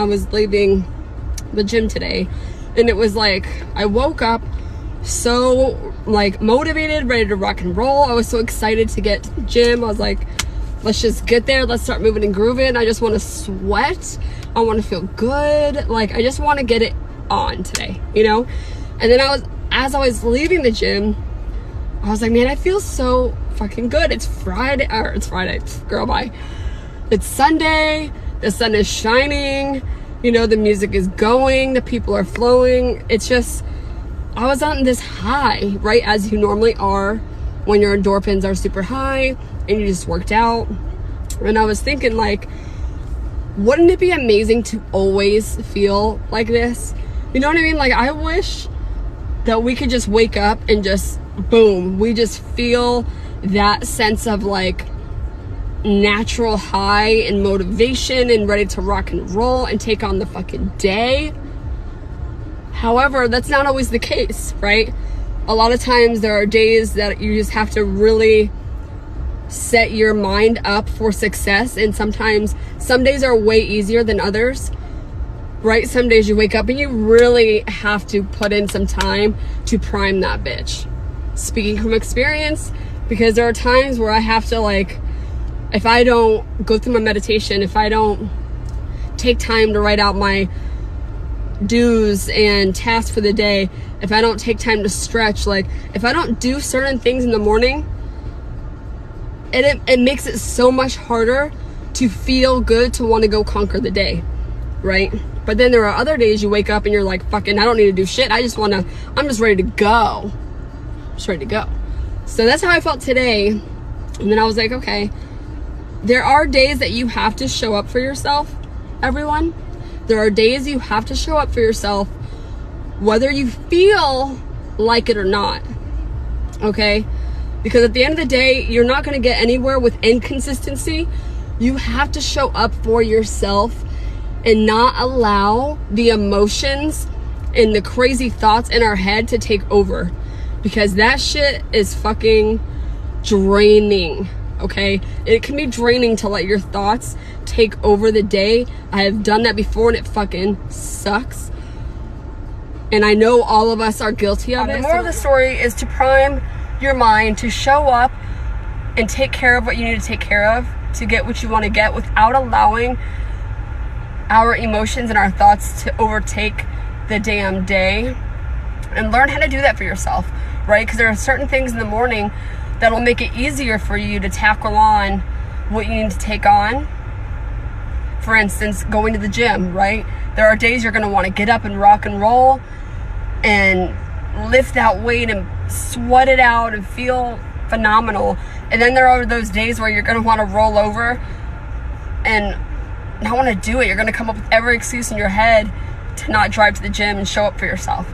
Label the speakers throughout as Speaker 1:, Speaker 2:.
Speaker 1: was leaving the gym today, and it was like I woke up so like motivated, ready to rock and roll. I was so excited to get to the gym. I was like, let's just get there, let's start moving and grooving. I just want to sweat, I want to feel good, like I just want to get it on today, you know. And then as I was leaving the gym, I was like, man, I feel so fucking good. It's Friday, girl, bye. It's Sunday, the sun is shining, you know, the music is going, the people are flowing. It's just, I was on this high, right, as you normally are when your endorphins are super high and you just worked out. And I was thinking, like, wouldn't it be amazing to always feel like this? You know what I mean? Like, I wish that we could just wake up and just, boom, we just feel that sense of like natural high and motivation and ready to rock and roll and take on the fucking day. However, that's not always the case, right? A lot of times there are days that you just have to really set your mind up for success, and sometimes some days are way easier than others, right? Some days you wake up and you really have to put in some time to prime that bitch. Speaking from experience, because there are times where I have to, like, if I don't go through my meditation, if I don't take time to write out my do's and tasks for the day, if I don't take time to stretch, like if I don't do certain things in the morning, it makes it so much harder to feel good, to want to go conquer the day, right? But then there are other days you wake up and you're like, fucking, I don't need to do shit, I'm just ready to go. Just ready to go. So that's how I felt today. And then I was like, okay, there are days that you have to show up for yourself, everyone. There are days you have to show up for yourself, whether you feel like it or not, okay? Because at the end of the day, you're not going to get anywhere with inconsistency. You have to show up for yourself and not allow the emotions and the crazy thoughts in our head to take over, because that shit is fucking draining, okay? It can be draining to let your thoughts take over the day. I have done that before and it fucking sucks. And I know all of us are guilty of it. The moral of the story is to prime your mind to show up and take care of what you need to take care of to get what you want to get, without allowing our emotions and our thoughts to overtake the damn day. And learn how to do that for yourself, right? Because there are certain things in the morning that'll make it easier for you to tackle on what you need to take on. For instance, going to the gym, right? There are days you're going to want to get up and rock and roll and lift that weight and sweat it out and feel phenomenal. And then there are those days where you're going to want to roll over and not want to do it. You're going to come up with every excuse in your head to not drive to the gym and show up for yourself,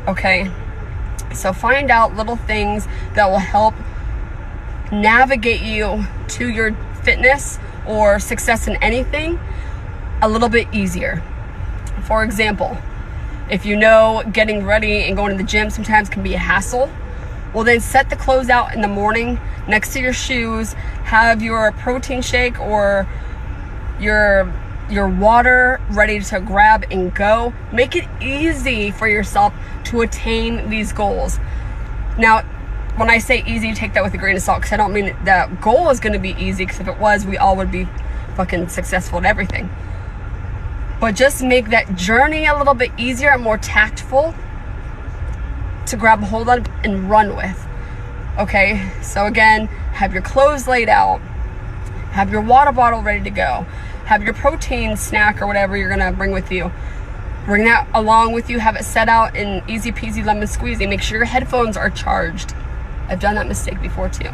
Speaker 1: okay? So find out little things that will help navigate you to your fitness or success in anything a little bit easier. For example, if you know getting ready and going to the gym sometimes can be a hassle, well then set the clothes out in the morning next to your shoes, have your protein shake or your water ready to grab and go. Make it easy for yourself to attain these goals. Now, when I say easy, take that with a grain of salt, because I don't mean that goal is going to be easy, because if it was, we all would be fucking successful at everything. But just make that journey a little bit easier and more tactful to grab a hold of and run with. Okay, so again, have your clothes laid out, have your water bottle ready to go, have your protein snack or whatever you're gonna bring with you. Bring that along with you, have it set out in easy peasy lemon squeezy. Make sure your headphones are charged. I've done that mistake before too.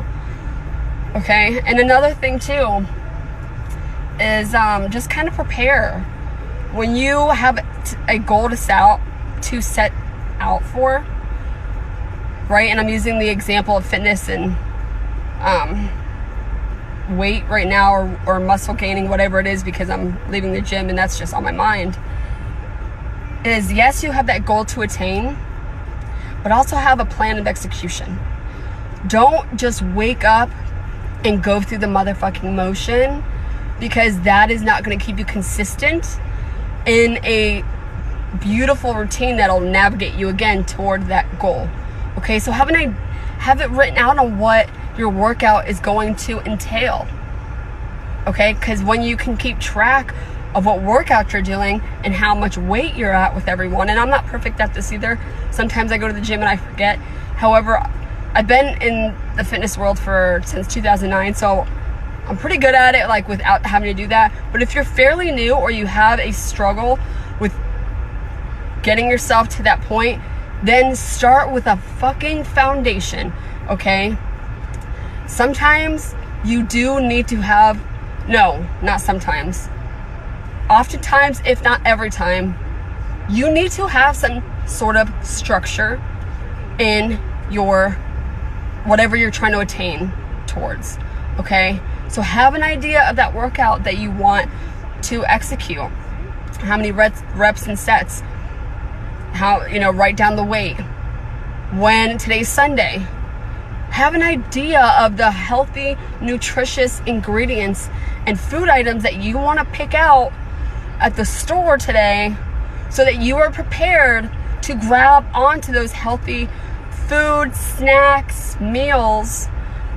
Speaker 1: Okay, and another thing too is just kind of prepare. When you have a goal to set out for, right? And I'm using the example of fitness and weight right now, or muscle gaining, whatever it is, because I'm leaving the gym and that's just on my mind. Is yes, you have that goal to attain, but also have a plan of execution. Don't just wake up and go through the motherfucking motion, because that is not going to keep you consistent in a beautiful routine that'll navigate you again toward that goal. Okay, so have it written out on what your workout is going to entail. Okay, because when you can keep track of what workout you're doing and how much weight you're at with everyone, and I'm not perfect at this either. Sometimes I go to the gym and I forget. However, I've been in the fitness world since 2009, so I'm pretty good at it, like without having to do that. But if you're fairly new or you have a struggle with getting yourself to that point, then start with a fucking foundation, okay? Sometimes you do need to have, no, not sometimes. Oftentimes, if not every time, you need to have some sort of structure in your whatever you're trying to attain towards, okay? So have an idea of that workout that you want to execute. How many reps and sets? How, write down the weight. When today's Sunday, have an idea of the healthy, nutritious ingredients and food items that you want to pick out at the store today so that you are prepared to grab onto those healthy food, snacks, meals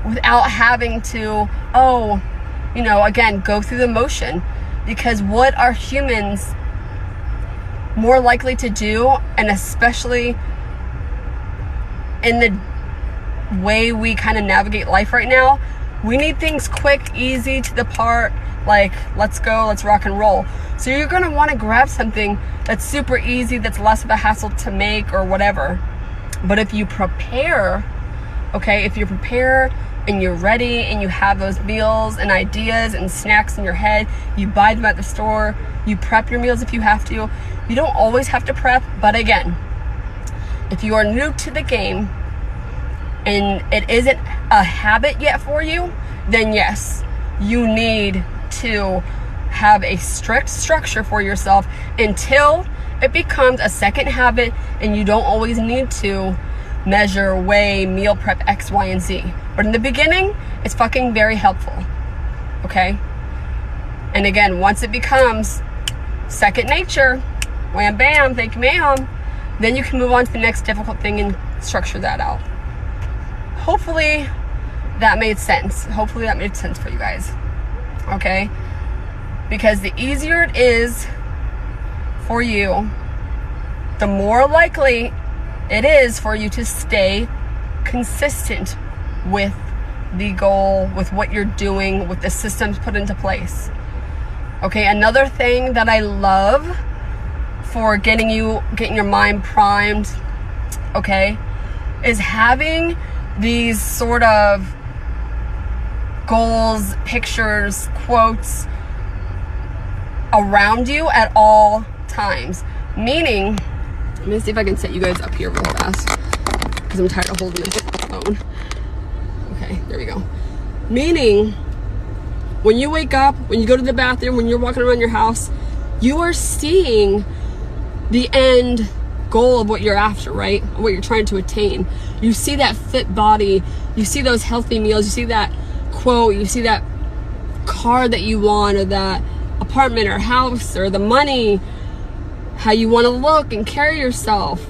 Speaker 1: without having to, again, go through the motion. Because what are humans more likely to do, and especially in the way we kind of navigate life right now, we need things quick, easy, to the part, like, let's go, let's rock and roll. So you're going to want to grab something that's super easy, that's less of a hassle to make or whatever. But if you prepare, okay, and you're ready and you have those meals and ideas and snacks in your head, you buy them at the store, you prep your meals if you have to. You don't always have to prep, but again, if you are new to the game and it isn't a habit yet for you, then yes, you need to have a strict structure for yourself until it becomes a second habit and you don't always need to measure, weigh, meal prep X, Y, and Z. But in the beginning, it's fucking very helpful, okay? And again, once it becomes second nature, wham bam, thank you ma'am, then you can move on to the next difficult thing and structure that out. Hopefully that made sense. Hopefully that made sense for you guys, okay? Because the easier it is for you, the more likely it is for you to stay consistent with the goal, with what you're doing, with the systems put into place. Okay, another thing that I love for getting your mind primed, okay, is having these sort of goals, pictures, quotes around you at all times. Meaning, let me see if I can set you guys up here real fast because I'm tired of holding this phone. Okay, there we go. Meaning, when you wake up, when you go to the bathroom, when you're walking around your house, you are seeing the end goal of what you're after, right? What you're trying to attain. You see that fit body, you see those healthy meals, you see that quote, you see that car that you want, or that apartment or house, or the money, how you want to look and carry yourself.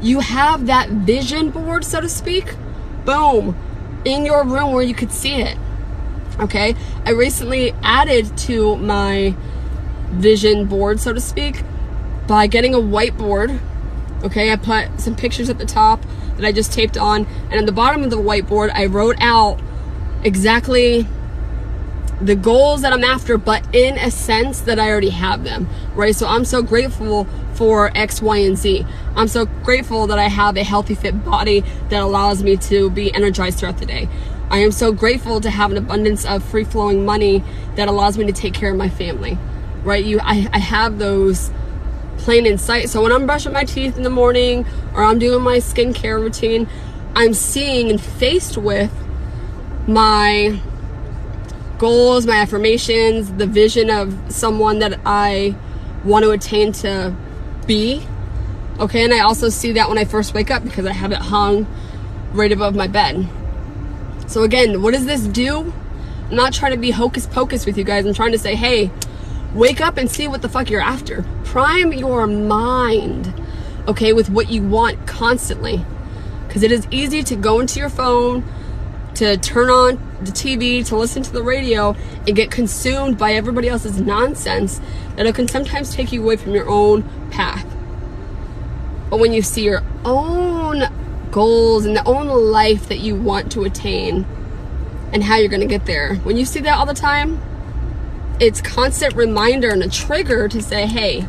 Speaker 1: You have that vision board, so to speak, boom, in your room where you could see it. Okay, I recently added to my vision board, so to speak, by getting a whiteboard. Okay, I put some pictures at the top that I just taped on, and at the bottom of the whiteboard I wrote out exactly the goals that I'm after, but in a sense that I already have them, right? So I'm so grateful for X, Y, and Z. I'm so grateful that I have a healthy, fit body that allows me to be energized throughout the day. I am so grateful to have an abundance of free-flowing money that allows me to take care of my family, right? I have those plain in sight. So when I'm brushing my teeth in the morning or I'm doing my skincare routine, I'm seeing and faced with my goals, my affirmations, the vision of someone that I want to attain to be. Okay, and I also see that when I first wake up because I have it hung right above my bed. So again, what does this do? I'm not trying to be hocus pocus with you guys. I'm trying to say, hey, Wake up and see what the fuck you're after. Prime your mind, okay, with what you want constantly. Because it is easy to go into your phone, to turn on the TV, to listen to the radio, and get consumed by everybody else's nonsense that it can sometimes take you away from your own path. But when you see your own goals and the own life that you want to attain and how you're going to get there, when you see that all the time, it's constant reminder and a trigger to say, hey,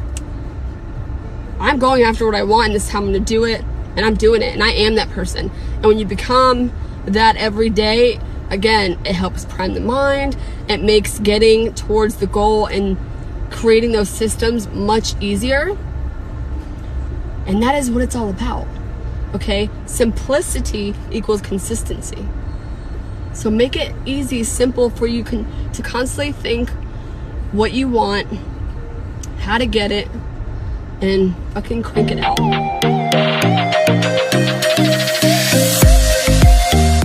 Speaker 1: I'm going after what I want, and this is how I'm going to do it, and I'm doing it, and I am that person. And when you become that every day, again, it helps prime the mind. It makes getting towards the goal and creating those systems much easier. And that is what it's all about, okay? Simplicity equals consistency. So make it easy, simple for you to constantly think what you want, how to get it, and fucking crank it out.